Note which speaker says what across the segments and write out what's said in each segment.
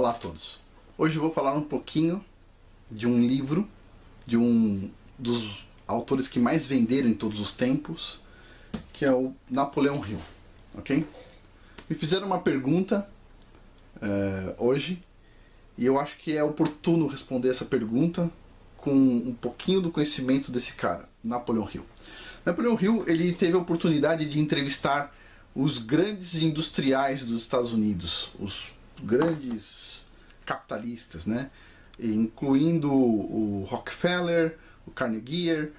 Speaker 1: Olá a todos. Hoje eu vou falar um pouquinho de um livro de um dos autores que mais venderam em todos os tempos, que é o Napoleão Hill, ok? Me fizeram uma pergunta hoje e eu acho que é oportuno responder essa pergunta com um pouquinho do conhecimento desse cara, Napoleão Hill. Napoleão Hill, ele teve a oportunidade de entrevistar os grandes industriais dos Estados Unidos, os grandes capitalistas, né? Incluindo o Rockefeller, o Carnegie,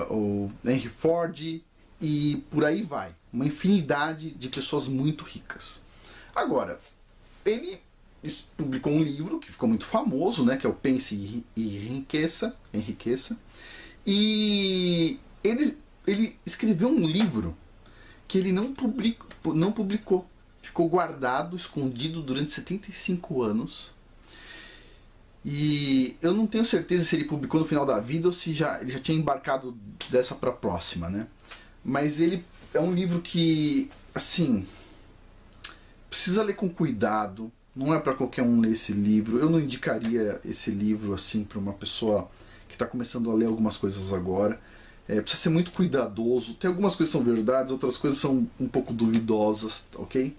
Speaker 1: o Henry Ford e por aí vai. Uma infinidade de pessoas muito ricas. Agora, ele publicou um livro que ficou muito famoso, né? Que é o Pense e Enriqueça. E ele escreveu um livro que ele não publicou. Ficou guardado, escondido durante 75 anos. E eu não tenho certeza se ele publicou no final da vida ou se ele já tinha embarcado dessa para a próxima, né? Mas ele é um livro que, assim, precisa ler com cuidado. Não é para qualquer um ler esse livro. Eu não indicaria esse livro assim para uma pessoa que está começando a ler algumas coisas agora. Precisa ser muito cuidadoso. Tem algumas coisas que são verdades, outras coisas são um pouco duvidosas, ok?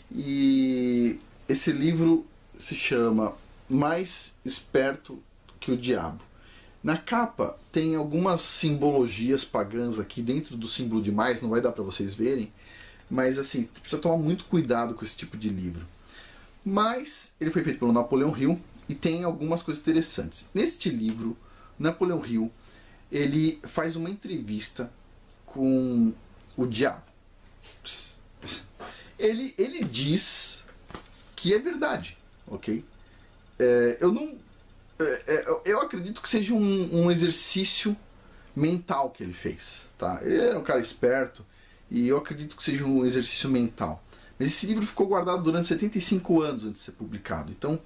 Speaker 1: E esse livro se chama Mais Esperto que o Diabo. Na capa tem algumas simbologias pagãs aqui dentro do símbolo de mais, não vai dar para vocês verem, mas assim, precisa tomar muito cuidado com esse tipo de livro. Mas ele foi feito pelo Napoleão Hill e tem algumas coisas interessantes. Neste livro, Napoleão Hill, ele faz uma entrevista com o diabo. Ele diz que é verdade, ok? Eu acredito que seja um exercício mental que ele fez, tá? Ele era um cara esperto e eu acredito que seja um exercício mental. Mas esse livro ficou guardado durante 75 anos antes de ser publicado. Então,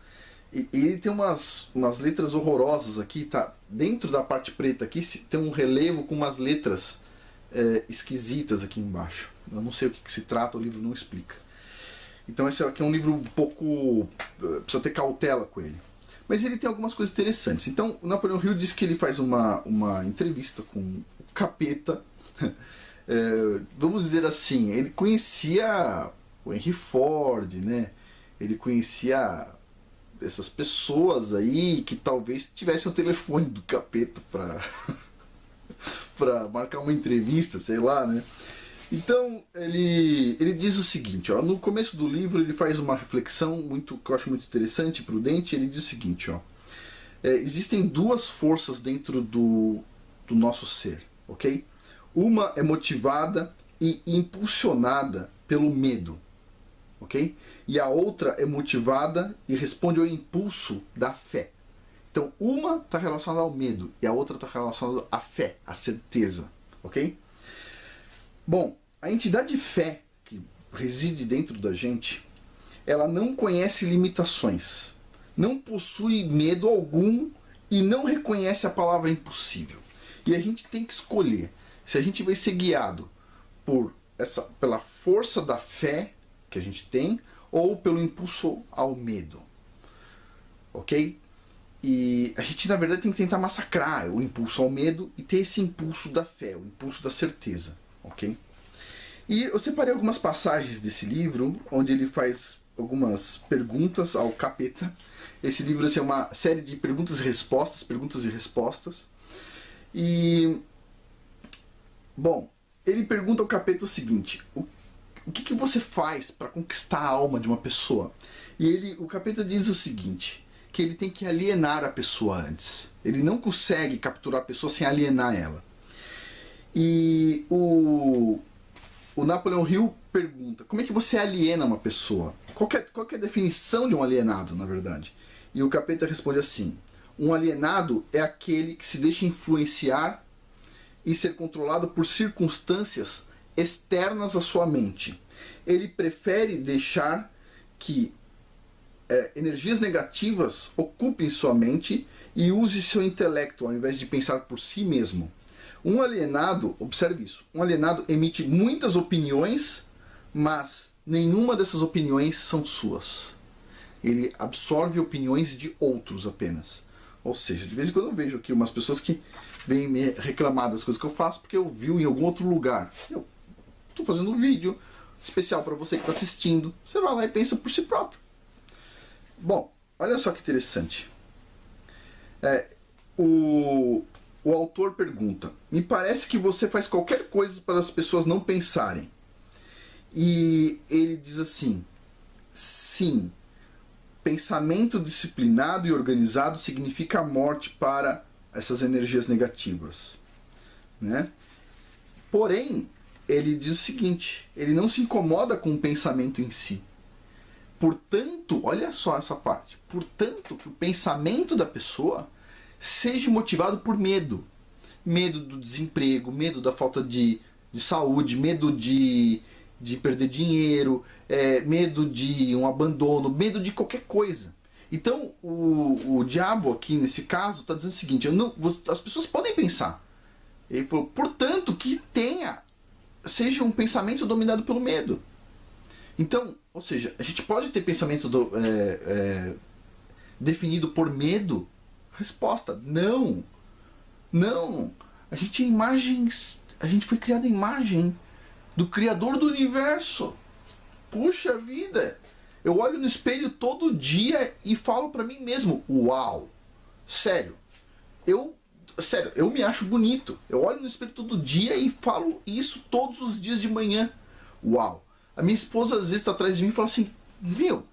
Speaker 1: ele tem umas letras horrorosas aqui, tá? Dentro da parte preta aqui tem um relevo com umas letras esquisitas aqui embaixo. Eu não sei o que se trata, o livro não explica. Então esse aqui é um livro um pouco... precisa ter cautela com ele. Mas ele tem algumas coisas interessantes. Então o Napoleão Hill diz que ele faz uma entrevista com o capeta. Vamos dizer assim, ele conhecia o Henry Ford, né? Ele conhecia essas pessoas aí que talvez tivessem o telefone do capeta para marcar uma entrevista, sei lá, né? Então ele diz o seguinte, ó, no começo do livro ele faz uma reflexão que eu acho muito interessante e prudente. Ele diz o seguinte, ó, existem duas forças dentro do nosso ser, ok? Uma é motivada e impulsionada pelo medo, ok? E a outra é motivada e responde ao impulso da fé. Então uma está relacionada ao medo e a outra está relacionada à fé, à certeza, ok? Bom, a entidade fé que reside dentro da gente, ela não conhece limitações, não possui medo algum e não reconhece a palavra impossível. E a gente tem que escolher se a gente vai ser guiado pela força da fé que a gente tem ou pelo impulso ao medo, ok? E a gente, na verdade, tem que tentar massacrar o impulso ao medo e ter esse impulso da fé, o impulso da certeza, ok? E eu separei algumas passagens desse livro, onde ele faz algumas perguntas ao capeta. Esse livro é uma série de perguntas e respostas. E, bom, ele pergunta ao capeta o seguinte: o que você faz para conquistar a alma de uma pessoa? E o capeta diz o seguinte, que ele tem que alienar a pessoa antes. Ele não consegue capturar a pessoa sem alienar ela. E o Napoleão Hill pergunta, como é que você aliena uma pessoa? Qual que é a definição de um alienado, na verdade? E o capeta responde assim, um alienado é aquele que se deixa influenciar e ser controlado por circunstâncias externas à sua mente. Ele prefere deixar que energias negativas ocupem sua mente e use seu intelecto ao invés de pensar por si mesmo. Um alienado, observe isso, um alienado emite muitas opiniões, mas nenhuma dessas opiniões são suas. Ele absorve opiniões de outros apenas. Ou seja, de vez em quando eu vejo aqui umas pessoas que vêm me reclamar das coisas que eu faço porque eu vi em algum outro lugar. Eu estou fazendo um vídeo especial para você que está assistindo. Você vai lá e pensa por si próprio. Bom, olha só que interessante. O autor pergunta: me parece que você faz qualquer coisa para as pessoas não pensarem. E ele diz assim: sim, pensamento disciplinado e organizado significa a morte para essas energias negativas, né? Porém, ele diz o seguinte: ele não se incomoda com o pensamento em si. Portanto, olha só essa parte. Portanto, que o pensamento da pessoa seja motivado por medo. Medo do desemprego, medo da falta de saúde, medo de perder dinheiro, medo de um abandono, medo de qualquer coisa. Então, o diabo aqui, nesse caso, está dizendo o seguinte: as pessoas podem pensar. Ele falou, portanto, que seja um pensamento dominado pelo medo. Então, ou seja, a gente pode ter pensamento definido por medo? Resposta: não. Não. A gente foi criado à imagem do Criador do Universo. Puxa vida. Eu olho no espelho todo dia e falo pra mim mesmo: uau. Sério. Eu me acho bonito. Eu olho no espelho todo dia e falo isso todos os dias de manhã. Uau. A minha esposa às vezes está atrás de mim e fala assim: meu,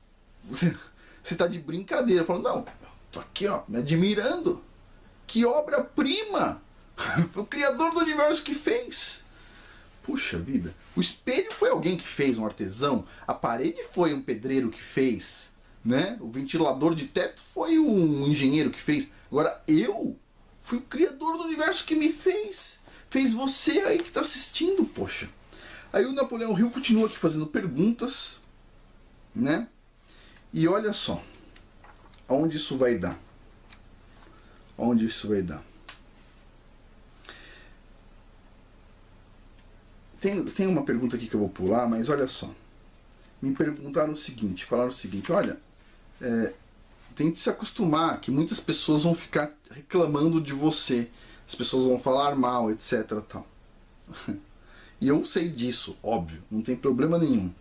Speaker 1: você tá de brincadeira. Eu falo: não, tô aqui, ó, me admirando. Que obra-prima! Foi o Criador do Universo que fez. Puxa vida. O espelho foi alguém que fez, um artesão. A parede foi um pedreiro que fez, né? O ventilador de teto foi um engenheiro que fez. Agora eu fui o Criador do Universo que me fez. Fez você aí que está assistindo, poxa. Aí o Napoleão Hill continua aqui fazendo perguntas, né? E olha só, aonde isso vai dar? Onde isso vai dar? Tem uma pergunta aqui que eu vou pular, mas olha só. Me perguntaram o seguinte, falaram o seguinte: olha, tem que se acostumar que muitas pessoas vão ficar reclamando de você. As pessoas vão falar mal, etc. Tal. E eu sei disso, óbvio, não tem problema nenhum.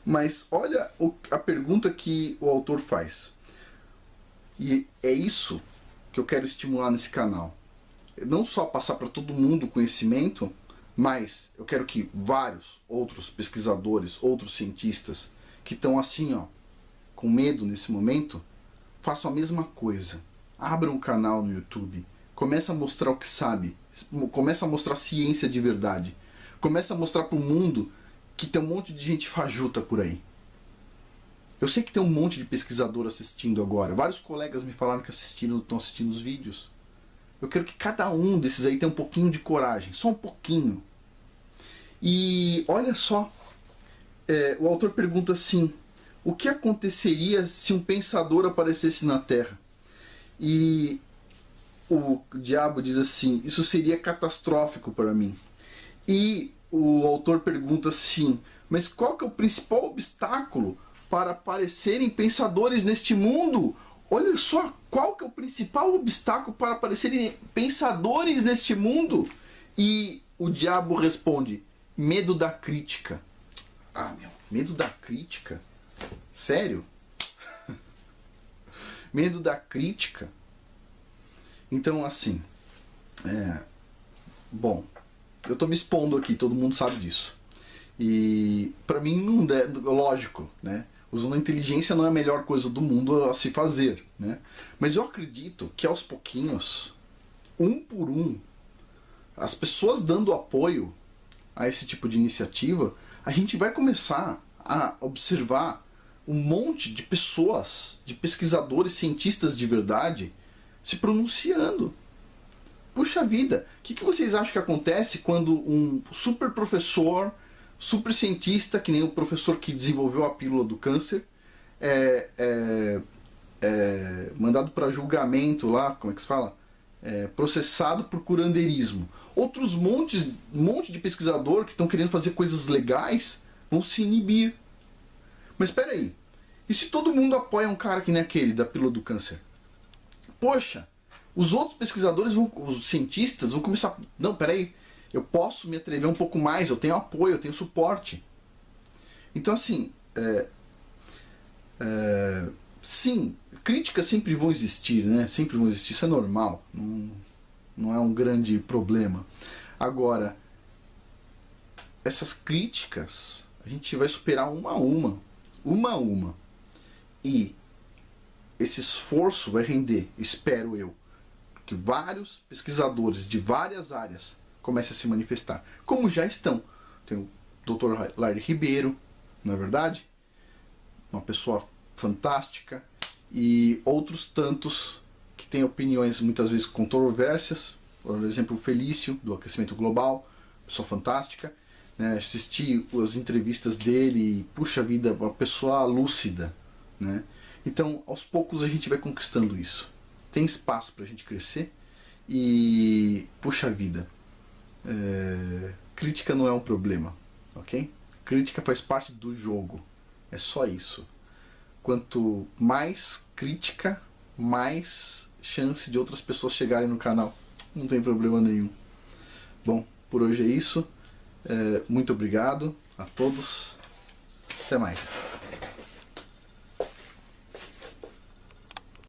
Speaker 1: Mas olha a pergunta que o autor faz. E é isso que eu quero estimular nesse canal. Não só passar para todo mundo o conhecimento, mas eu quero que vários outros pesquisadores, outros cientistas que estão assim, ó, com medo nesse momento, façam a mesma coisa. Abram um canal no YouTube, começa a mostrar o que sabe, começa a mostrar ciência de verdade, começa a mostrar para o mundo que tem um monte de gente fajuta por aí. Eu sei que tem um monte de pesquisador assistindo agora. Vários colegas me falaram que estão assistindo os vídeos. Eu quero que cada um desses aí tenha um pouquinho de coragem, só um pouquinho. E olha só, o autor pergunta assim: o que aconteceria se um pensador aparecesse na Terra? E o diabo diz assim: isso seria catastrófico para mim. E o autor pergunta assim: mas qual que é o principal obstáculo para aparecerem pensadores neste mundo? Olha só, qual que é o principal obstáculo para aparecerem pensadores neste mundo? E o diabo responde: medo da crítica. Ah, meu, medo da crítica? Sério? Medo da crítica? Então, assim, bom, eu tô me expondo aqui, todo mundo sabe disso. E pra mim não é lógico, né? Usando a inteligência não é a melhor coisa do mundo a se fazer, né? Mas eu acredito que aos pouquinhos, um por um, as pessoas dando apoio a esse tipo de iniciativa, a gente vai começar a observar um monte de pessoas, de pesquisadores, cientistas de verdade, se pronunciando. Puxa vida, o que vocês acham que acontece quando um super professor, super cientista, que nem o professor que desenvolveu a pílula do câncer, mandado para julgamento lá, como é que se fala? Processado por curandeirismo. Outros monte de pesquisador que estão querendo fazer coisas legais vão se inibir. Mas espera aí, E se todo mundo apoia um cara que nem aquele da pílula do câncer? Poxa, os outros pesquisadores, os cientistas vão começar... Não, peraí, eu posso me atrever um pouco mais, eu tenho apoio, eu tenho suporte. Então, assim, sim, críticas sempre vão existir, né? Sempre vão existir, isso é normal, não é um grande problema. Agora, essas críticas a gente vai superar uma a uma. E esse esforço vai render, espero eu, que vários pesquisadores de várias áreas comecem a se manifestar, como já estão. Tem o Dr. Larry Ribeiro, não é verdade? Uma pessoa fantástica, e outros tantos que têm opiniões muitas vezes controversas, por exemplo o Felício, do aquecimento global, pessoa fantástica, né? Assisti as entrevistas dele e, puxa vida, uma pessoa lúcida, né? Então, aos poucos a gente vai conquistando isso. Tem espaço para a gente crescer e, puxa vida, crítica não é um problema, ok? Crítica faz parte do jogo, é só isso. Quanto mais crítica, mais chance de outras pessoas chegarem no canal. Não tem problema nenhum. Bom, por hoje é isso. Muito obrigado a todos. Até mais.